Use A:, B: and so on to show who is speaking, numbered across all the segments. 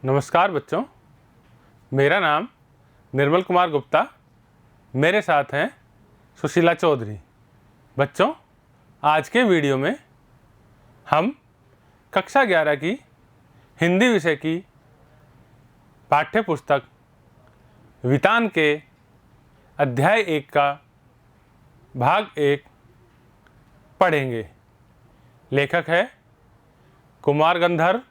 A: नमस्कार बच्चों, मेरा नाम निर्मल कुमार गुप्ता, मेरे साथ हैं सुशीला चौधरी। बच्चों, आज के वीडियो में हम कक्षा 11 की हिंदी विषय की पाठ्य पुस्तक वितान के अध्याय 1 का भाग 1 पढ़ेंगे। लेखक है कुमार गंधर्व।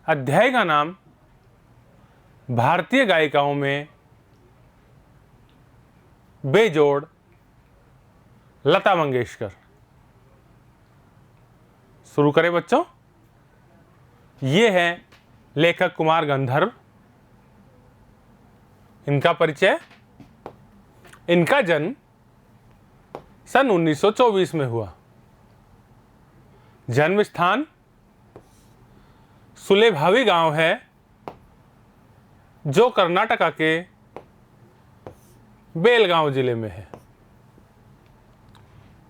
A: अध्याय का नाम भारतीय गायिकाओं में बेजोड़ लता मंगेशकर। शुरू करें बच्चों। ये हैं लेखक कुमार गंधर्व। इनका परिचय। इनका जन्म सन 1924 में हुआ। जन्म स्थान सुलेभावी गांव है, जो कर्नाटका के बेलगांव जिले में है।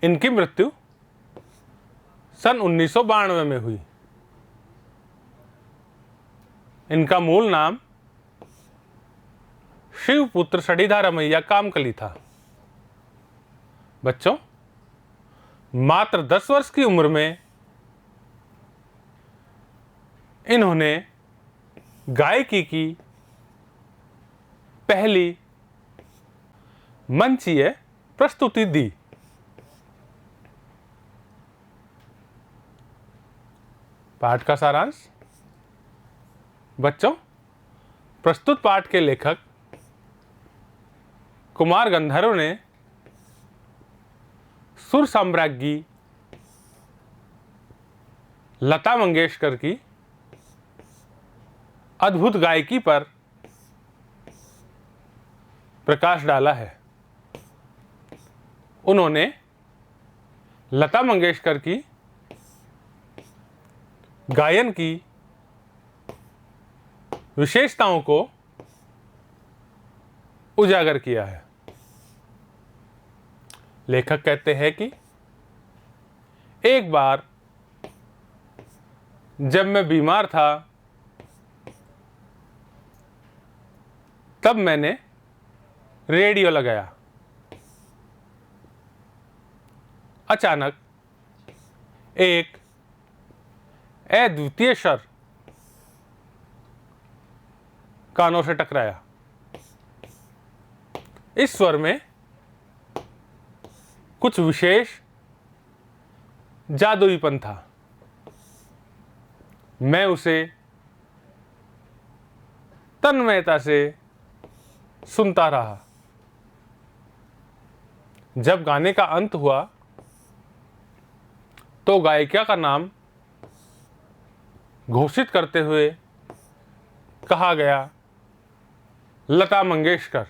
A: इनकी मृत्यु सन 1992 में हुई। इनका मूल नाम शिवपुत्र सड़ीधा रमैया कामकली था। बच्चों, मात्र 10 वर्ष की उम्र में इन्होंने गायकी की पहली मंचीय प्रस्तुति दी। पाठ का सारांश। बच्चों, प्रस्तुत पाठ के लेखक कुमार गंधर्व ने सुर साम्राज्ञी लता मंगेशकर की अद्भुत गायकी पर प्रकाश डाला है। उन्होंने लता मंगेशकर की गायन की विशेषताओं को उजागर किया है। लेखक कहते हैं कि एक बार जब मैं बीमार था, तब मैंने रेडियो लगाया। अचानक एक अद्वितीय स्वर कानों से टकराया। इस स्वर में कुछ विशेष जादुईपन था। मैं उसे तन्मयता से सुनता रहा। जब गाने का अंत हुआ तो गायिका का नाम घोषित करते हुए कहा गया, लता मंगेशकर।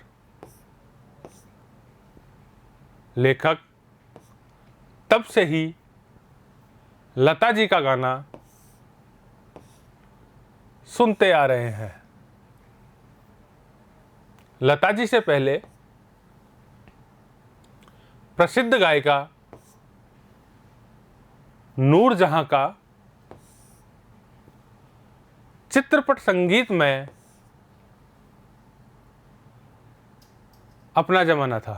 A: लेखक तब से ही लता जी का गाना सुनते आ रहे हैं। लता जी से पहले प्रसिद्ध गायिका नूरजहां का चित्रपट संगीत में अपना जमाना था।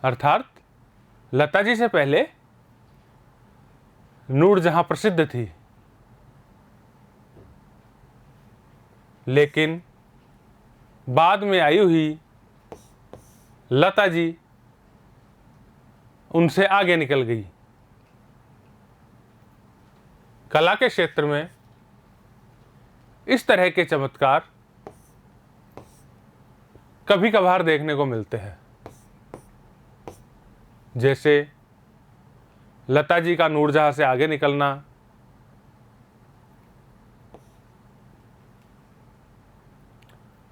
A: अर्थात लता जी से पहले नूरजहां प्रसिद्ध थी, लेकिन बाद में आई हुई लता जी उनसे आगे निकल गई। कला के क्षेत्र में इस तरह के चमत्कार कभी कभार देखने को मिलते हैं। जैसे लता जी का नूरजहां से आगे निकलना,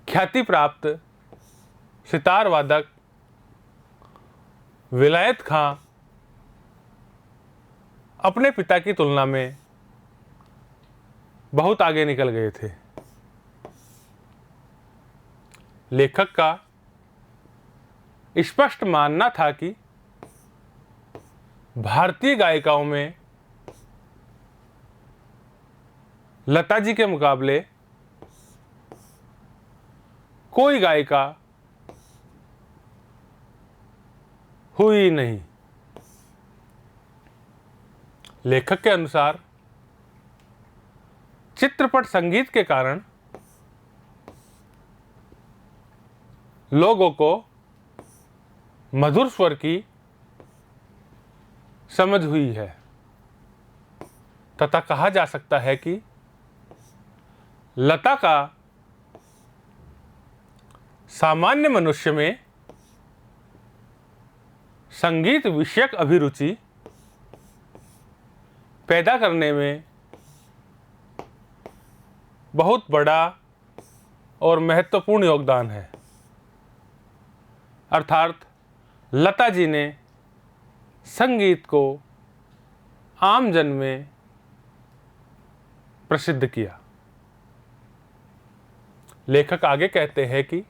A: ख्याति प्राप्त सितार वादक विलायत खां अपने पिता की तुलना में बहुत आगे निकल गए थे। लेखक का स्पष्ट मानना था कि भारतीय गायिकाओं में लता जी के मुकाबले कोई गायिका हुई नहीं। लेखक के अनुसार चित्रपट संगीत के कारण लोगों को मधुर स्वर की समझ हुई है तथा कहा जा सकता है कि लता का सामान्य मनुष्य में संगीत विषयक अभिरुचि पैदा करने में बहुत बड़ा और महत्वपूर्ण योगदान है। अर्थात लता जी ने संगीत को आम जन में प्रसिद्ध किया। लेखक आगे कहते हैं कि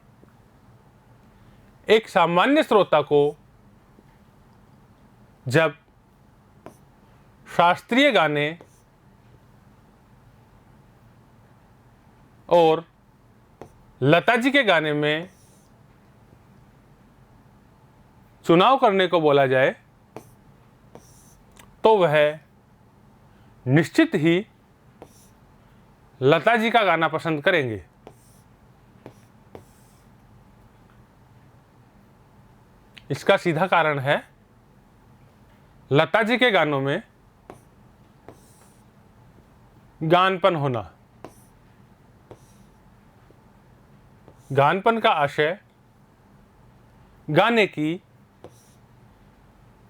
A: एक सामान्य श्रोता को जब शास्त्रीय गाने और लता जी के गाने में चुनाव करने को बोला जाए तो वह निश्चित ही लता जी का गाना पसंद करेंगे। इसका सीधा कारण है लता जी के गानों में गानपन होना। गानपन का आशय गाने की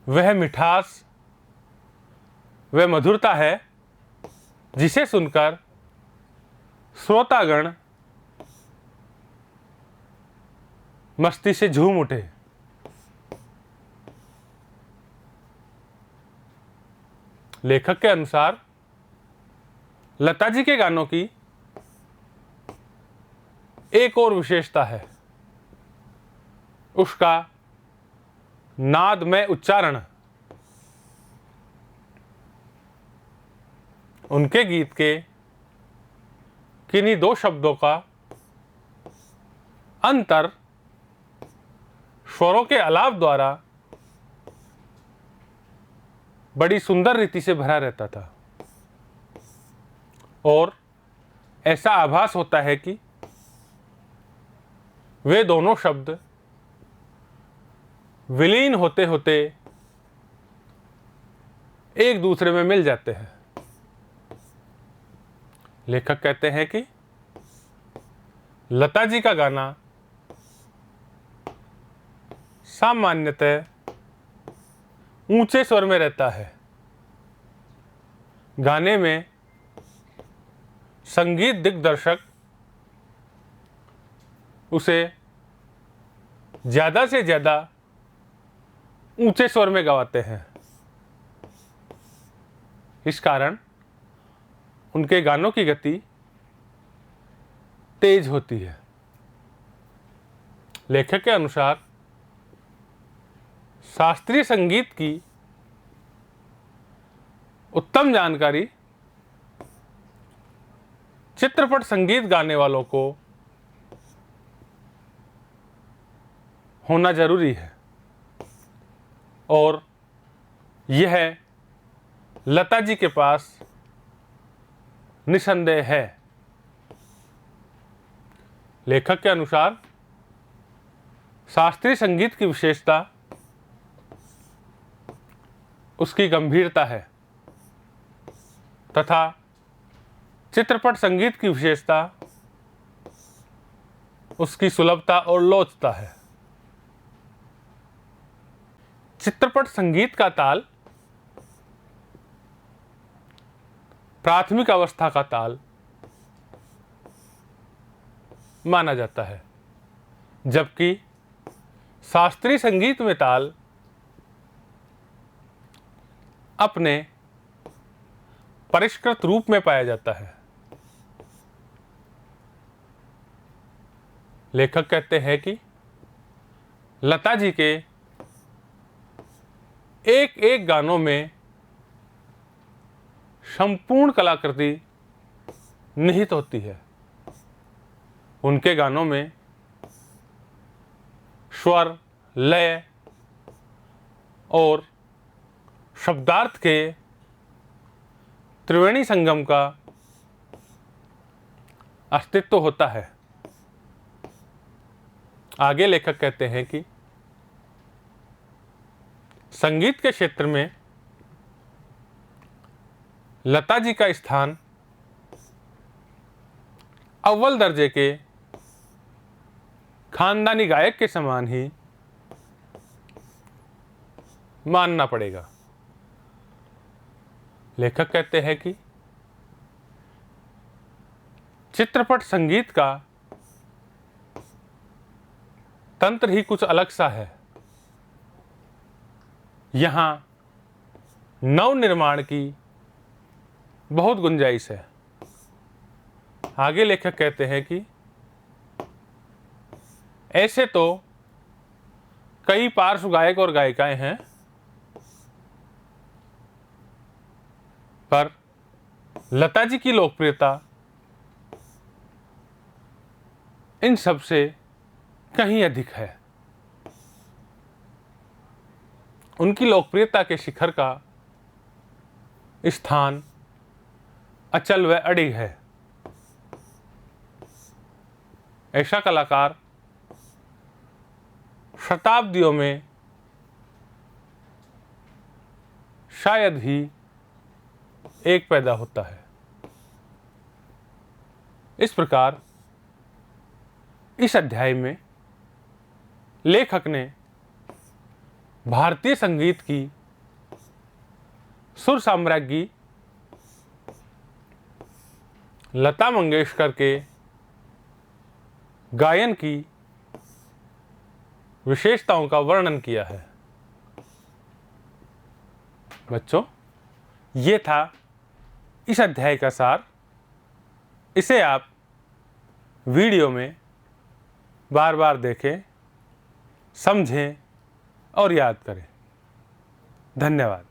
A: वह मिठास, वह मधुरता है जिसे सुनकर श्रोतागण मस्ती से झूम उठे। लेखक के अनुसार लता जी के गानों की एक और विशेषता है उसका नादमय उच्चारण। उनके गीत के किन्हीं दो शब्दों का अंतर स्वरों के अलाप द्वारा बड़ी सुंदर रीति से भरा रहता था और ऐसा आभास होता है कि वे दोनों शब्द विलीन होते होते एक दूसरे में मिल जाते हैं। लेखक कहते हैं कि लता जी का गाना सामान्यतः ऊंचे स्वर में रहता है। गाने में संगीत दिग्दर्शक उसे ज़्यादा से ज़्यादा ऊंचे स्वर में गवाते हैं। इस कारण उनके गानों की गति तेज होती है। लेखक के अनुसार शास्त्रीय संगीत की उत्तम जानकारी चित्रपट संगीत गाने वालों को होना जरूरी है और यह लता जी के पास निसंदेह है। लेखक के अनुसार शास्त्रीय संगीत की विशेषता उसकी गंभीरता है तथा चित्रपट संगीत की विशेषता उसकी सुलभता और लोचता है। चित्रपट संगीत का ताल प्राथमिक अवस्था का ताल माना जाता है, जबकि शास्त्रीय संगीत में ताल अपने परिष्कृत रूप में पाया जाता है। लेखक कहते हैं कि लता जी के एक एक गानों में संपूर्ण कलाकृति निहित होती है। उनके गानों में स्वर, लय और शब्दार्थ के त्रिवेणी संगम का अस्तित्व होता है। आगे लेखक कहते हैं कि संगीत के क्षेत्र में लता जी का स्थान अव्वल दर्जे के खानदानी गायक के समान ही मानना पड़ेगा। लेखक कहते हैं कि चित्रपट संगीत का तंत्र ही कुछ अलग सा है। यहाँ नव निर्माण की बहुत गुंजाइश है। आगे लेखक कहते हैं कि ऐसे तो कई पार्श्व गायक और गायिकाएं हैं, पर लता जी की लोकप्रियता इन सब से कहीं अधिक है। उनकी लोकप्रियता के शिखर का स्थान अचल व अडिग है। ऐसा कलाकार शताब्दियों में शायद ही एक पैदा होता है। इस प्रकार इस अध्याय में लेखक ने भारतीय संगीत की सुर साम्राज्ञी लता मंगेशकर के गायन की विशेषताओं का वर्णन किया है। बच्चों, ये था इस अध्याय का सार। इसे आप वीडियो में बार बार देखें, समझें और याद करें। धन्यवाद।